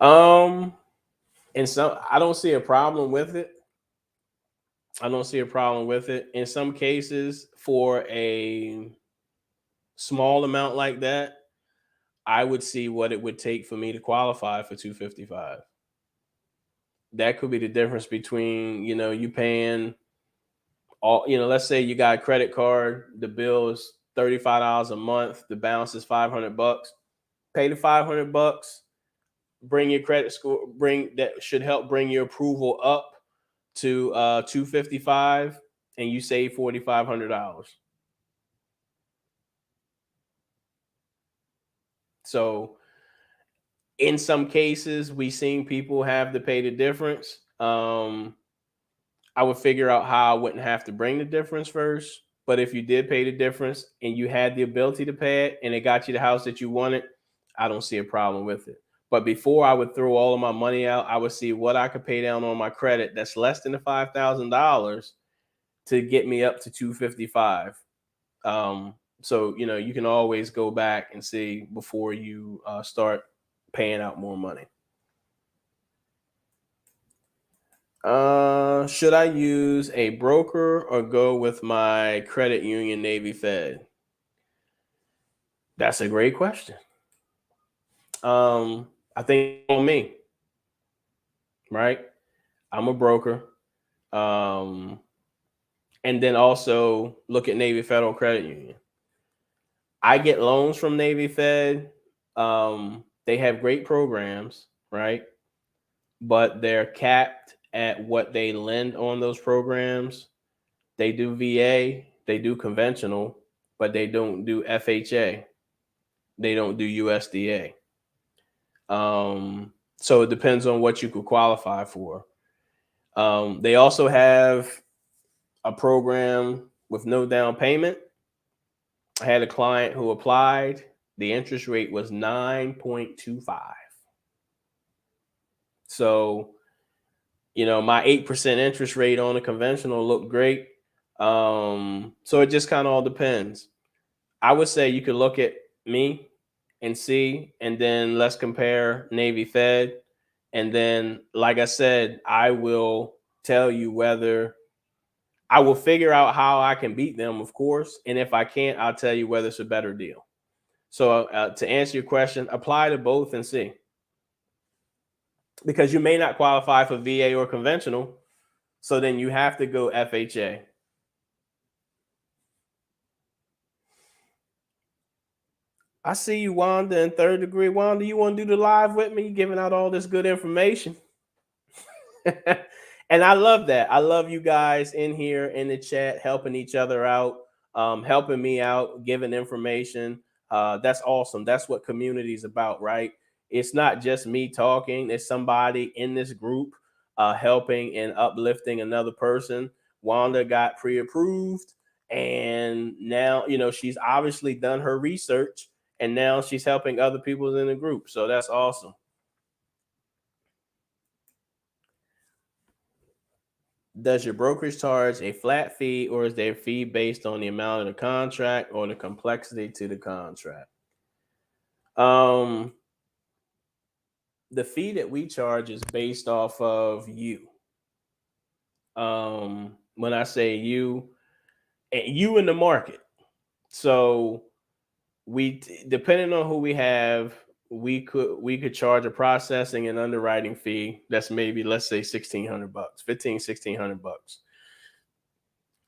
Um, and so I don't see a problem with it. I don't see a problem with it. In some cases, for a small amount like that, I would see what it would take for me to qualify for 255. That could be the difference between, you paying all, let's say you got a credit card, the bill is $35 a month, the balance is $500. Pay the $500, bring your credit score, that should help bring your approval up to 255, and you save $4,500. So in some cases, we seen people have to pay the difference. I would figure out how I wouldn't have to bring the difference first. But if you did pay the difference and you had the ability to pay it and it got you the house that you wanted, I don't see a problem with it. But before I would throw all of my money out, I would see what I could pay down on my credit that's less than the $5,000 to get me up to 255. So you can always go back and see before you start paying out more money. Should I use a broker or go with my credit union Navy Fed? That's a great question. I think on me, right? I'm a broker. Um, and then also look at Navy Federal Credit Union. I get loans from Navy Fed. They have great programs, right? But they're capped at what they lend on those programs. They do VA, they do conventional, but they don't do FHA. They don't do USDA. So it depends on what you could qualify for. They also have a program with no down payment. I had a client who applied. The interest rate was 9.25. So, my 8% interest rate on a conventional looked great. So it just kind of all depends. I would say you could look at me and see, and then let's compare Navy Fed. And then, like I said, I will tell you whether I will figure out how I can beat them, of course. And if I can't, I'll tell you whether it's a better deal. So to answer your question, apply to both and see. Because you may not qualify for VA or conventional. So then you have to go FHA. I see you, Wanda, in third degree. Wanda, you want to do the live with me? You giving out all this good information. And I love that. I love you guys in here in the chat, helping each other out, helping me out, giving information. That's awesome. That's what community is about, right? It's not just me talking, it's somebody in this group helping and uplifting another person. Wanda got pre approved, and now, she's obviously done her research, and now she's helping other people in the group. So that's awesome. Does your brokerage charge a flat fee, or is there a fee based on the amount of the contract or the complexity to the contract? Um, the fee that we charge is based off of you. When I say you, you in the market. So depending on who we have, we could charge a processing and underwriting fee that's maybe, let's say, $1,600, 1,600 $1,600.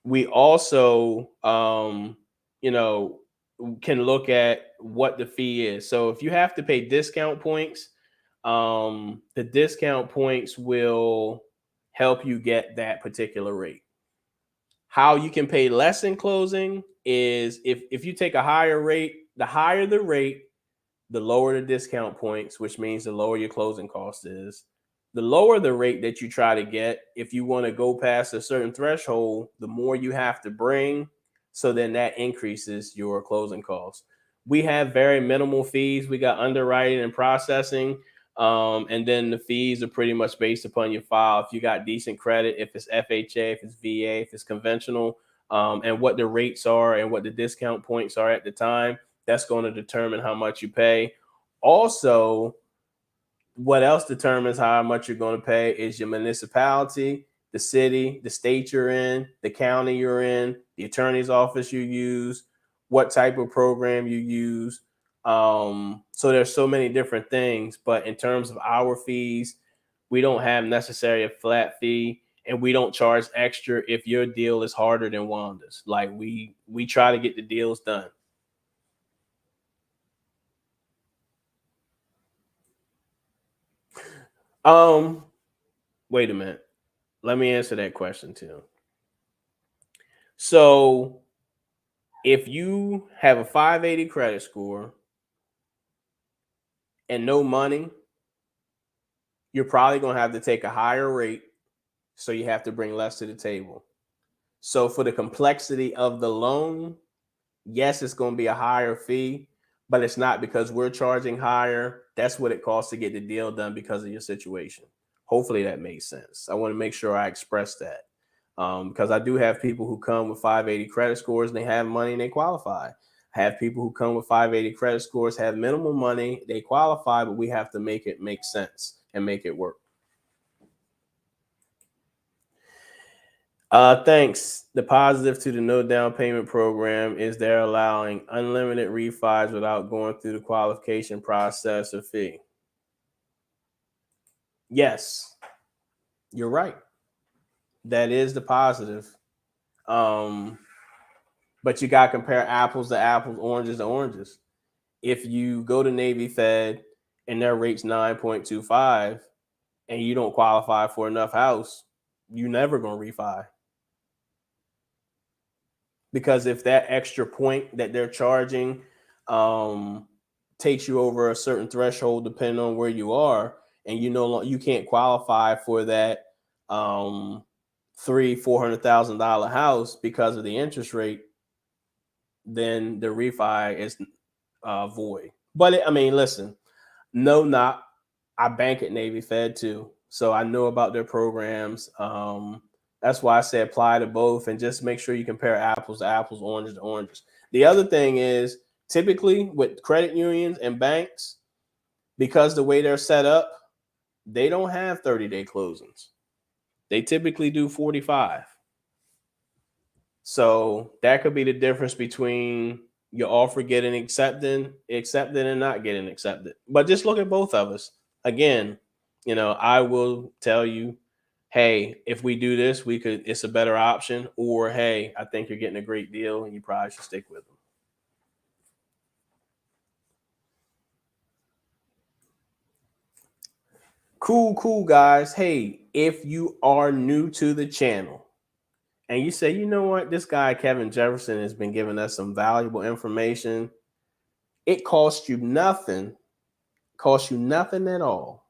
We also can look at what the fee is. So if you have to pay discount points, the discount points will help you get that particular rate. How you can pay less in closing is if you take a higher rate, the higher the rate, the lower the discount points, which means the lower your closing cost is. The lower the rate that you try to get, if you want to go past a certain threshold, the more you have to bring. So then that increases your closing costs. We have very minimal fees. We got underwriting and processing. And then the fees are pretty much based upon your file. If you got decent credit, if it's FHA, if it's VA, if it's conventional, and what the rates are and what the discount points are at the time, that's going to determine how much you pay. Also, what else determines how much you're going to pay is your municipality, the city, the state you're in, the county you're in, the attorney's office you use, what type of program you use. So there's so many different things, but in terms of our fees, we don't have necessarily a flat fee, and we don't charge extra if your deal is harder than Wanda's. Like we try to get the deals done. Um, Wait a minute. Let me answer that question too. So, if you have a 580 credit score and no money, you're probably going to have to take a higher rate. So, you have to bring less to the table. So, for the complexity of the loan, yes, it's going to be a higher fee, but it's not because we're charging higher. That's what it costs to get the deal done because of your situation. Hopefully that makes sense. I want to make sure I express that. Because I do have people who come with 580 credit scores and they have money and they qualify. I have people who come with 580 credit scores, have minimal money, they qualify, but we have to make it make sense and make it work. Thanks. The positive to the no down payment program is they're allowing unlimited refis without going through the qualification process or fee. Yes, you're right. That is the positive. But you got to compare apples to apples, oranges to oranges. If you go to Navy Fed and their rate's 9.25 and you don't qualify for enough house, you're never going to refi. Because if that extra point that they're charging takes you over a certain threshold, depending on where you are, and you can't qualify for that $400,000 house because of the interest rate, then the refi is void. But I mean, listen, no, not I bank at Navy Fed too, so I know about their programs. That's why I say apply to both and just make sure you compare apples to apples, oranges to oranges. The other thing is typically with credit unions and banks, because the way they're set up, they don't have 30-day closings. They typically do 45. So that could be the difference between your offer getting accepted and not getting accepted. But just look at both of us. Again, I will tell you, hey, if we do this, it's a better option. Or hey, I think you're getting a great deal and you probably should stick with them. Cool, guys. Hey, if you are new to the channel and you say, you know what, this guy, Kevin Jefferson, has been giving us some valuable information, it costs you nothing at all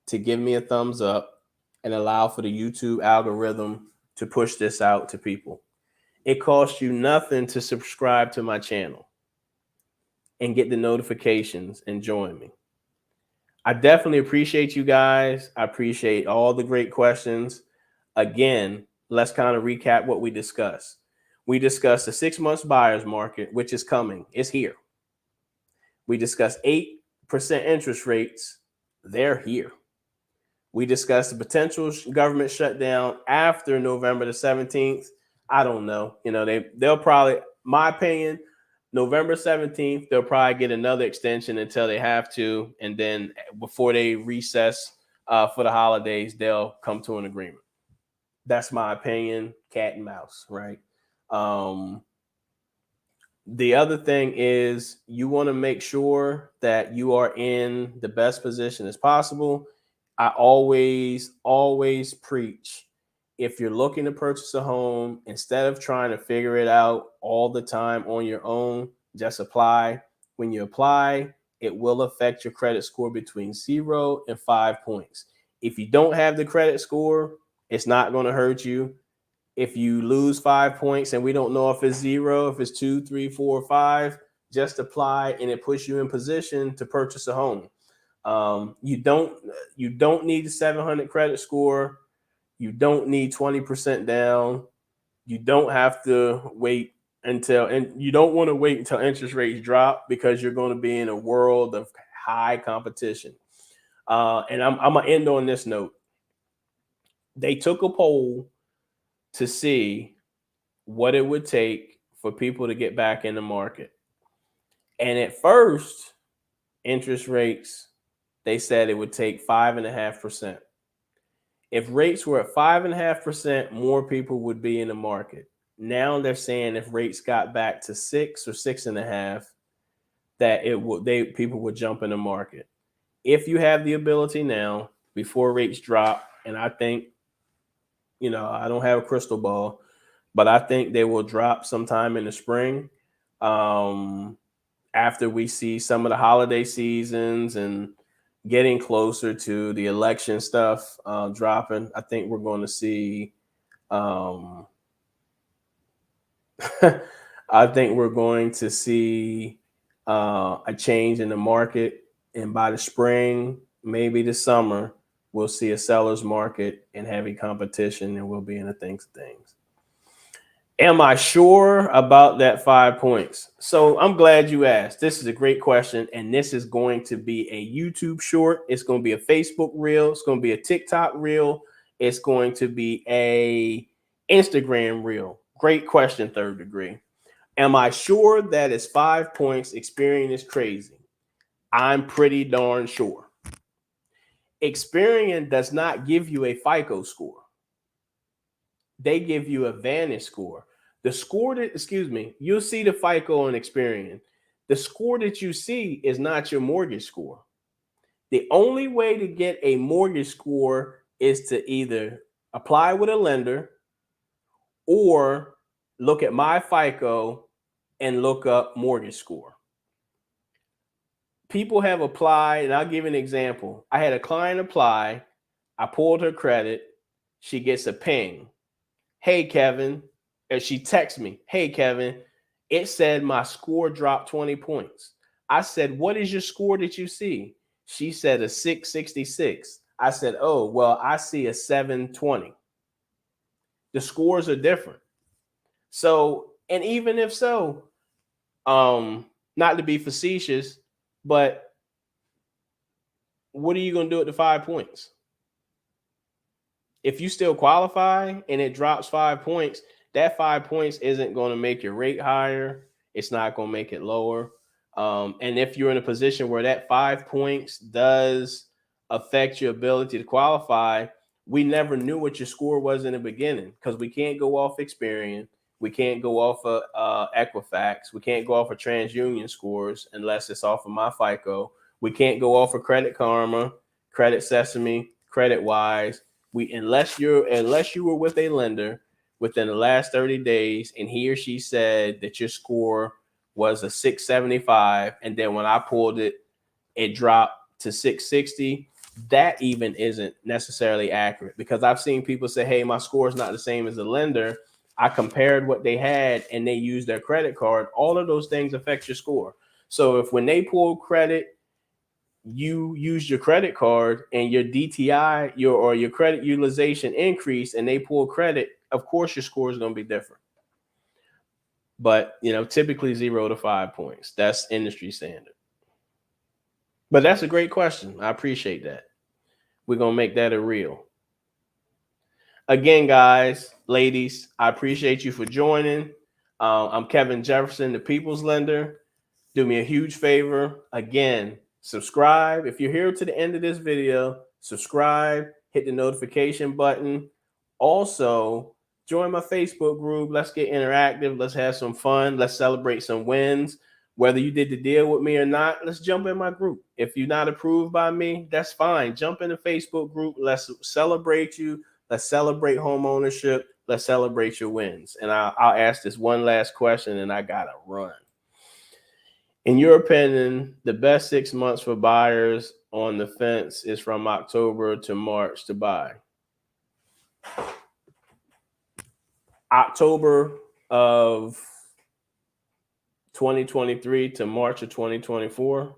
to give me a thumbs up and allow for the YouTube algorithm to push this out to people. It costs you nothing to subscribe to my channel and get the notifications and join me. I definitely appreciate you guys. I appreciate all the great questions. Again, let's kind of recap what we discussed. We discussed the 6 months buyer's market, which is coming. It's here. We discussed 8% interest rates. They're here. We discussed the potential government shutdown after November the 17th. I don't know. They'll probably, my opinion, November 17th, they'll probably get another extension until they have to. And then before they recess for the holidays, they'll come to an agreement. That's my opinion, cat and mouse, right? The other thing is you want to make sure that you are in the best position as possible. I always preach, if you're looking to purchase a home, instead of trying to figure it out all the time on your own, just apply. When you apply, it will affect your credit score between 0 and 5 points. If you don't have the credit score, it's not going to hurt you. If you lose 5 points and we don't know if it's 0, if it's 2, 3, 4, 5, just apply and it puts you in position to purchase a home. You don't need a 700 credit score. You don't need 20% down. You don't have to wait and you don't want to wait until interest rates drop, because you're going to be in a world of high competition. And I'm gonna end on this note. They took a poll to see what it would take for people to get back in the market. And at first, interest rates, they said it would take 5.5%. If rates were at 5.5%, more people would be in the market. Now they're saying if rates got back to 6 or 6.5, that people would jump in the market. If you have the ability now, before rates drop, and I think, I don't have a crystal ball, but I think they will drop sometime in the spring, after we see some of the holiday seasons and getting closer to the election stuff dropping. I think we're going to see I think we're going to see a change in the market, and by the spring, maybe the summer, we'll see a seller's market and heavy competition, and we'll be in the things of things. Am I sure about that 5 points? So I'm glad you asked. This is a great question, and this is going to be a YouTube short. It's going to be a Facebook reel. It's going to be a TikTok reel. It's going to be a Instagram reel. Great question, third degree. Am I sure that it's 5 points? Experian is crazy. I'm pretty darn sure. Experian does not give you a FICO score. They give you a Vantage score. The score you'll see the FICO on Experian. The score that you see is not your mortgage score. The only way to get a mortgage score is to either apply with a lender or look at my FICO and look up mortgage score. People have applied, and I'll give an example. I had a client apply. I pulled her credit. she gets a ping. Hey, Kevin. And she texts me, hey, Kevin, it said my score dropped 20 points. I said, what is your score that you see? She said a 666. I said, oh, well, I see a 720. The scores are different. So, and even if so, not to be facetious, but what are you going to do at the 5 points? If you still qualify and it drops 5 points, that 5 points isn't going to make your rate higher. It's not going to make it lower. And if you're in a position where that 5 points does affect your ability to qualify, we never knew what your score was in the beginning because we can't go off Experian. We can't go off of Equifax. We can't go off of TransUnion scores unless it's off of my FICO. We can't go off of Credit Karma, Credit Sesame, Credit Wise. Unless you were with a lender within the last 30 days and he or she said that your score was a 675, and then when I pulled it, it dropped to 660. That even isn't necessarily accurate because I've seen people say, hey, my score is not the same as the lender. I compared what they had and they used their credit card. All of those things affect your score. So if when they pull credit, you use your credit card and your DTI, your credit utilization increase, and they pull credit, of course your score is going to be different. But typically 0 to 5 points. That's industry standard. But that's a great question. I appreciate that. We're going to make that a reel. Again, guys, ladies, I appreciate you for joining. I'm Kevin Jefferson, the People's Lender. Do me a huge favor. Again, subscribe. If you're here to the end of this video, subscribe, hit the notification button. Also, join my Facebook group. Let's get interactive. Let's have some fun. Let's celebrate some wins. Whether you did the deal with me or not, let's jump in my group. If you're not approved by me, that's fine. Jump in the Facebook group. Let's celebrate you. Let's celebrate home ownership. Let's celebrate your wins. And I'll ask this one last question and I got to run. In your opinion, the best 6 months for buyers on the fence is from October to March to buy. October of 2023 to March of 2024,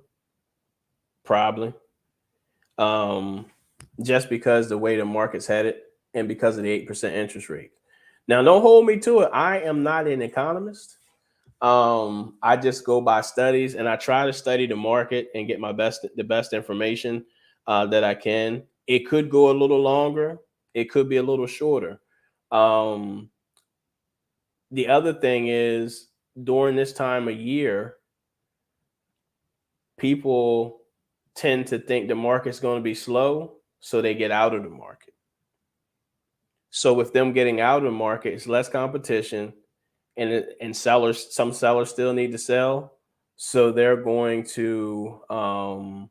probably. Just because the way the market's headed and because of the 8% interest rate. Now, don't hold me to it. I am not an economist. I just go by studies and I try to study the market and get the best information that I can. It could go a little longer. It could be a little shorter. The other thing is during this time of year, people tend to think the market's going to be slow, so they get out of the market. So with them getting out of the market, it's less competition. And some sellers still need to sell, so they're going to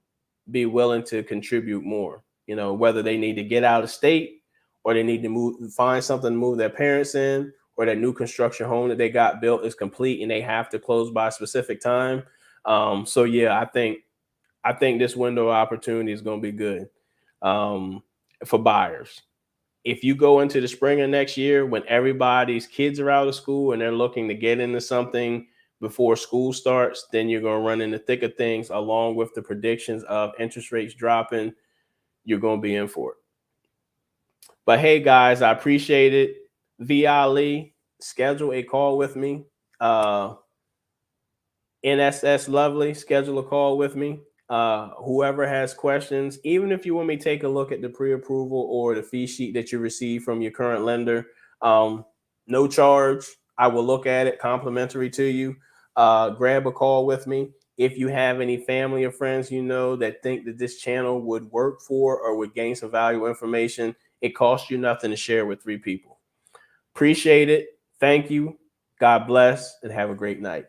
be willing to contribute more. Whether they need to get out of state or they need to find something to move their parents in, or that new construction home that they got built is complete and they have to close by a specific time. So yeah, I think this window of opportunity is going to be good for buyers. If you go into the spring of next year when everybody's kids are out of school and they're looking to get into something before school starts, then you're going to run in the thick of things along with the predictions of interest rates dropping. You're going to be in for it. But hey, guys, I appreciate it. VLE, schedule a call with me. NSS Lovely, schedule a call with me. Whoever has questions, even if you want me to take a look at the pre-approval or the fee sheet that you receive from your current lender, no charge. I will look at it, complimentary to you. Grab a call with me. If you have any family or friends that think that this channel would work for or would gain some valuable information, it costs you nothing to share with 3 people. Appreciate it. Thank you. God bless and have a great night.